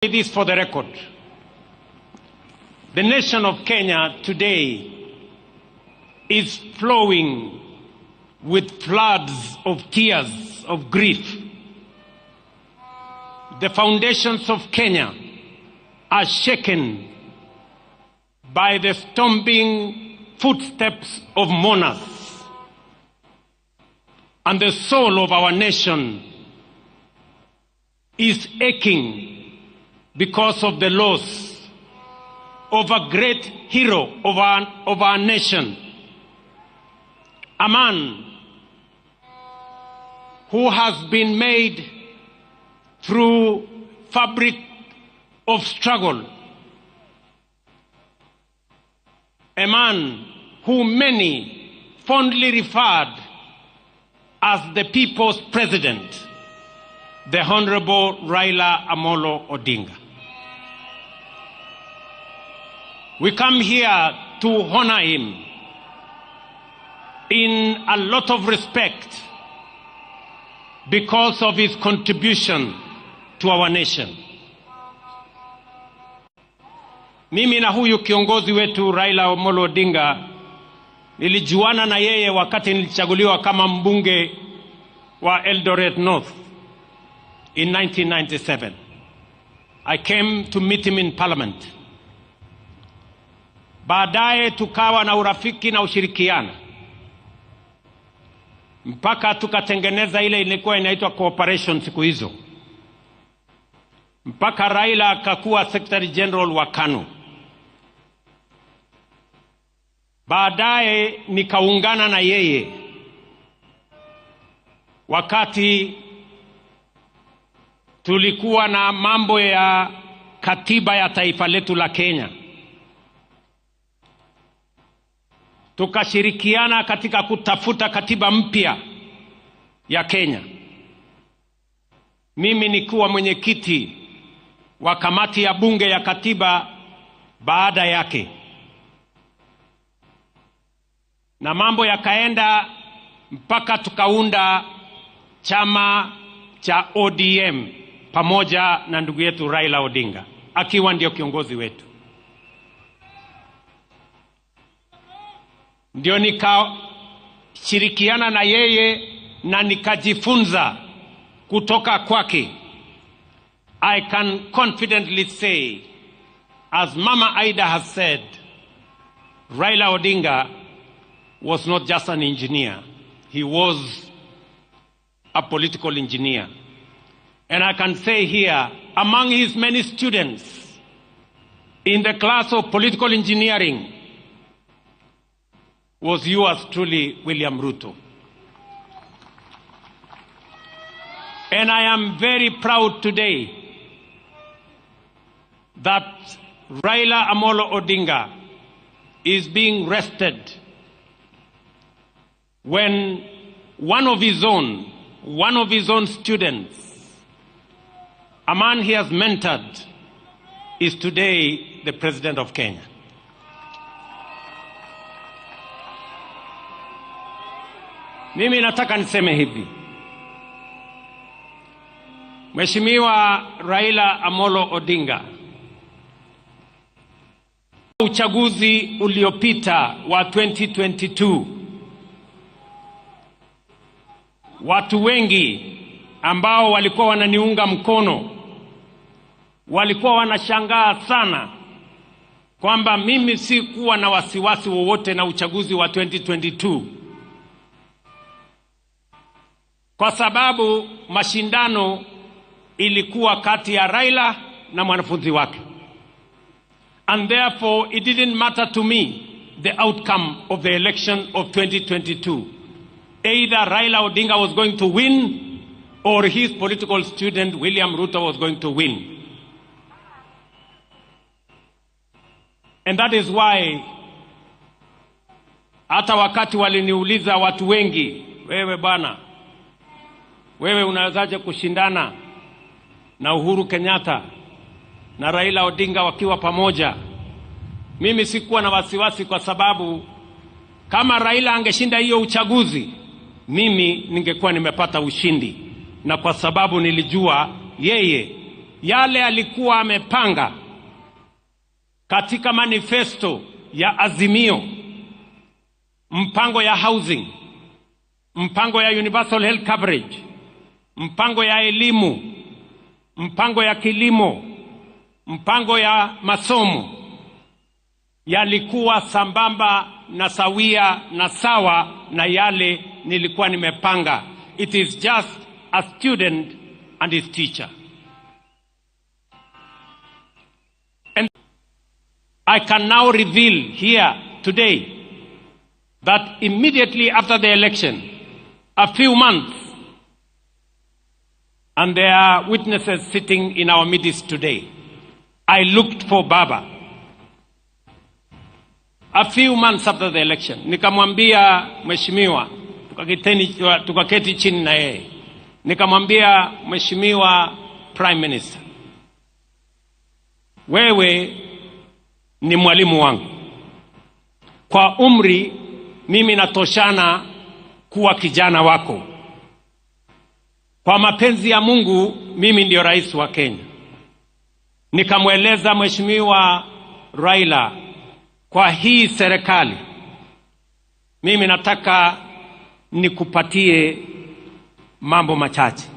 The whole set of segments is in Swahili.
This for the record. The nation of Kenya today is flowing with floods of tears of grief. The foundations of Kenya are shaken by the stomping footsteps of mourners. And the soul of our nation is aching because of the loss of a great hero of our nation, a man who has been made through fabric of struggle, a man who many fondly referred as the people's president, the Honorable Raila Amolo Odinga. We come here to honor him in a lot of respect because of his contribution to our nation. Mimi na huyu kiongozi wetu Raila Amolo Odinga nilijuana na yeye wakati nilichaguliwa kama mbunge wa Eldoret North in 1997. I came to meet him in parliament. Baadaye tukawa na urafiki na ushirikiana mpaka tukatengeneza ile ilikuwa inaitwa cooperation siku hizo, mpaka Raila akakuwa Secretary General wa KANU. Baadaye nikaungana na yeye wakati tulikuwa na mambo ya katiba ya taifa letu la Kenya. Tukashirikiana katika kutafuta katiba mpya ya Kenya. Mimi nikuwa mwenyekiti wa kamati ya bunge ya katiba baada yake. Na mambo yakaenda mpaka tukaunda chama cha ODM pamoja na ndugu yetu Raila Odinga akiwa ndio kiongozi wetu. Ndio nikashirikiana na yeye na nikajifunza kutoka kwake. I can confidently say, as Mama Aida has said, Raila Odinga was not just an engineer, he was a political engineer. And I can say here, among his many students in the class of political engineering was yours truly, William Ruto. And I am very proud today that Raila Amolo Odinga is being rested when one of his own students, a man he has mentored, is today the President of Kenya. Mimi nataka niseme hivi. Mheshimiwa Raila Amolo Odinga, uchaguzi uliopita wa 2022, watu wengi ambao walikuwa wananiunga mkono walikuwa wanashangaa sana kwamba mimi sikuwa na wasiwasi wowote na uchaguzi wa 2022. Kwa sababu mashindano ilikuwa kati ya Raila na mwanafunzi wake. And therefore it didn't matter to me the outcome of the election of 2022. Either Raila Odinga was going to win or his political student William Ruto was going to win. And that is why hata wakati waliniuliza watu wengi, wewe bwana, wewe unawezaje kushindana na Uhuru Kenyatta na Raila Odinga wakiwa pamoja? Mimi sikuwa na wasiwasi kwa sababu kama Raila angeshinda hiyo uchaguzi, mimi ningekuwa nimepata ushindi, na kwa sababu nilijua yeye yale alikuwa amepanga katika manifesto ya Azimio, mpango ya housing, mpango ya universal health coverage, mpango ya elimu, mpango ya kilimo, mpango ya masomo, yalikuwa sambamba na sawia na sawa na yale nilikuwa nimepanga. It is just a student and his teacher. And I can now reveal here today that immediately after the election, a few months, and there are witnesses sitting in our midst today, I looked for Baba. A few months after the election, nikamwambia mheshimiwa, tukaketi chini na yeye, nikamwambia mheshimiwa Prime Minister, wewe ni mwalimu wangu. Kwa umri mimi natoshana kuwa kijana wako. Kwa mapenzi ya Mungu mimi ndio rais wa Kenya. Nikamweleza mheshimiwa Raila, kwa hii serikali mimi nataka nikupatie mambo machache.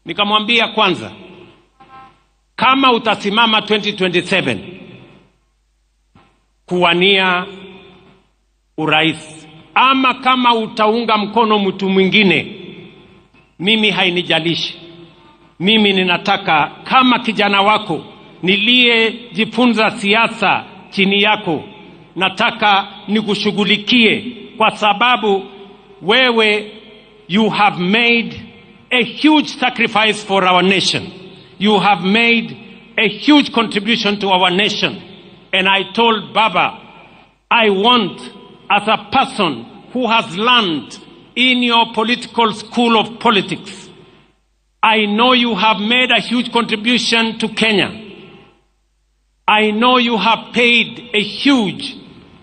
Nikamwambia, kwanza, kama utasimama 2027 kuwania urais, ama kama utaunga mkono mtu mwingine, mimi hainijalishi. Mimi ninataka kama kijana wako niliyejifunza siasa chini yako, nataka nikushughulikie, kwa sababu wewe, you have made a huge sacrifice for our nation. You have made a huge contribution to our nation. And I told Baba, I want, as a person who has learned in your political school of politics, I know you have made a huge contribution to Kenya. I know you have paid a huge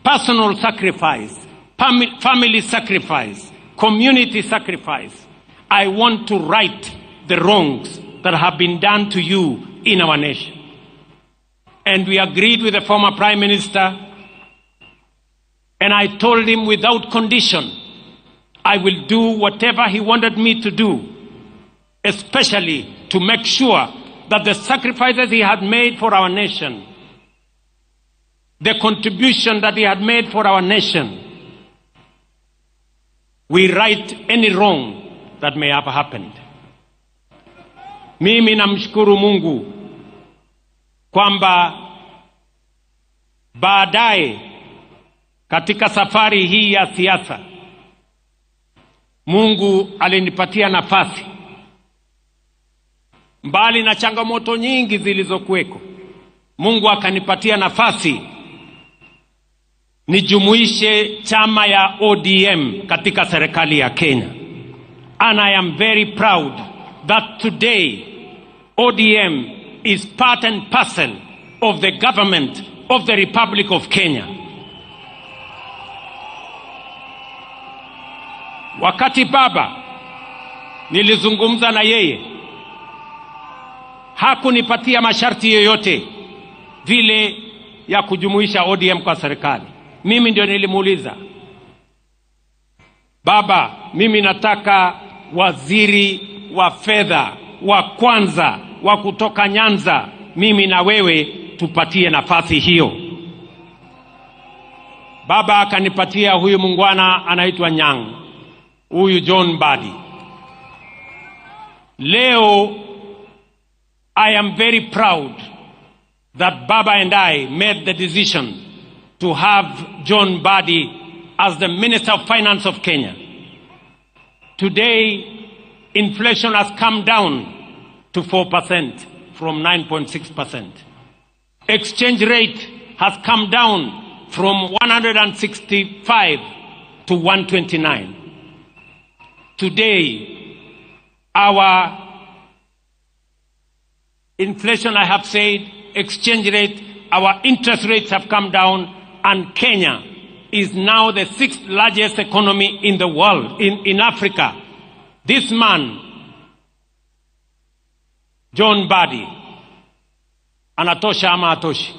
personal sacrifice, family sacrifice, community sacrifice. I want to right the wrongs that have been done to you in our nation. And we agreed with the former Prime Minister, and I told him without condition, I will do whatever he wanted me to do, especially to make sure that the sacrifices he had made for our nation, the contribution that he had made for our nation, we right any wrong that may have happened. Mimi namshukuru Mungu kwamba baadaye katika safari hii ya siasa, Mungu alinipatia nafasi, mbali na changamoto nyingi zilizokuweko, Mungu akanipatia nafasi nijumuishe chama ya ODM katika serikali ya Kenya. And I am very proud that today ODM is part and parcel of the government of the Republic of Kenya. Wakati Baba nilizungumza na yeye, hakunipatia masharti yoyote vile ya kujumuisha ODM kwa serikali. Mimi ndio nilimuuliza, Baba, mimi nataka waziri wa fedha wa kwanza wa kutoka Nyanza, mimi na wewe tupatie nafasi hiyo. Baba akanipatia huyu mungwana anaitwa Nyang', huyu John Mbadi. Leo I am very proud that Baba and I made the decision to have John Mbadi as the Minister of Finance of Kenya. Today, inflation has come down to 4% from 9.6%. Exchange rate has come down from 165 to 129. Today, our inflation, I have said, exchange rate, our interest rates have come down, and Kenya is now the 6th largest economy in the world, in Africa. This man, John Mbadi, anatosha ama hatoshi?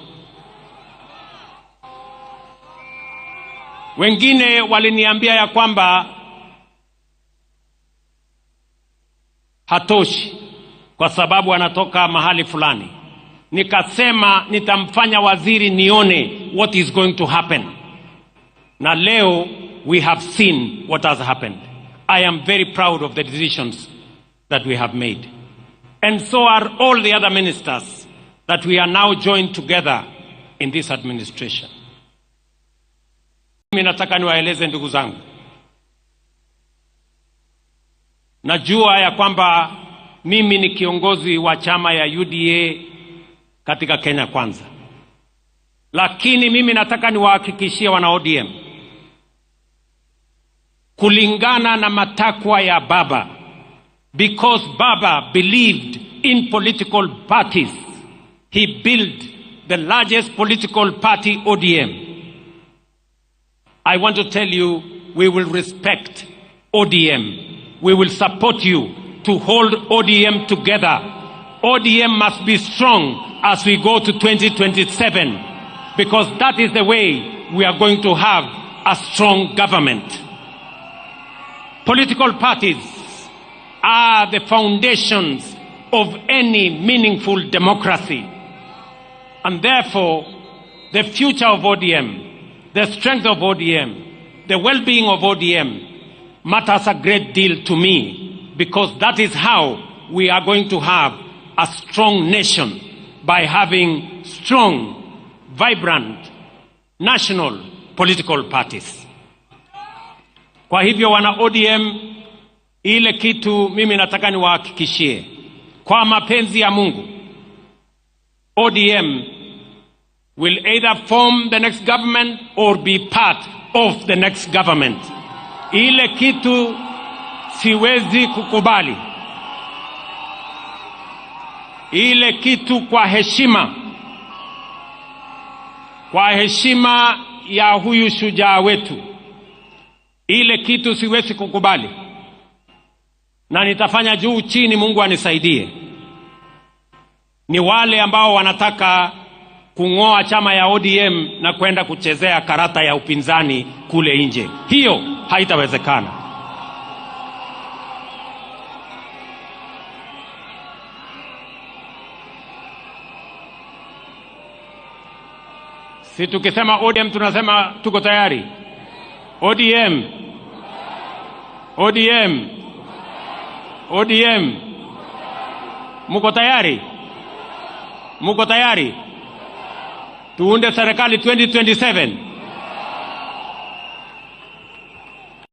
Wengine waliniambia ya kwamba hatoshi kwa sababu anatoka mahali fulani. Nikasema nitamfanya waziri nione what is going to happen. Na leo we have seen what has happened. I am very proud of the decisions that we have made. And so are all the other ministers that we are now joined together in this administration. Mimi nataka niwaeleze ndugu zangu. Najua ya kwamba mimi ni kiongozi wa chama ya UDA katika Kenya Kwanza. Lakini mimi nataka niwahakikishie wana ODM, kulingana na matakwa ya Baba, because Baba believed in political parties, he built the largest political party, ODM. I want to tell you, we will respect ODM. We will support you to hold ODM together. ODM must be strong as we go to 2027, because that is the way we are going to have a strong government. Political parties are the foundations of any meaningful democracy. And therefore, the future of ODM, the strength of ODM, the well-being of ODM matters a great deal to me, because that is how we are going to have a strong nation, by having strong, vibrant, national political parties. Kwa hivyo wana ODM, ile kitu mimi nataka niwahakikishie, kwa mapenzi ya Mungu, ODM will either form the next government or be part of the next government. Ile kitu siwezi kukubali. Ile kitu kwa heshima ya huyu shujaa wetu, ile kitu siwezi kukubali. Na nitafanya juu chini, Mungu anisaidie. Ni wale ambao wanataka kung'oa chama ya ODM na kwenda kuchezea karata ya upinzani kule nje. Hiyo haitawezekana. Si tukisema ODM tunasema tuko tayari. ODM. ODM. ODM. Muko tayari? Muko tayari? Tuunde serikali 2027.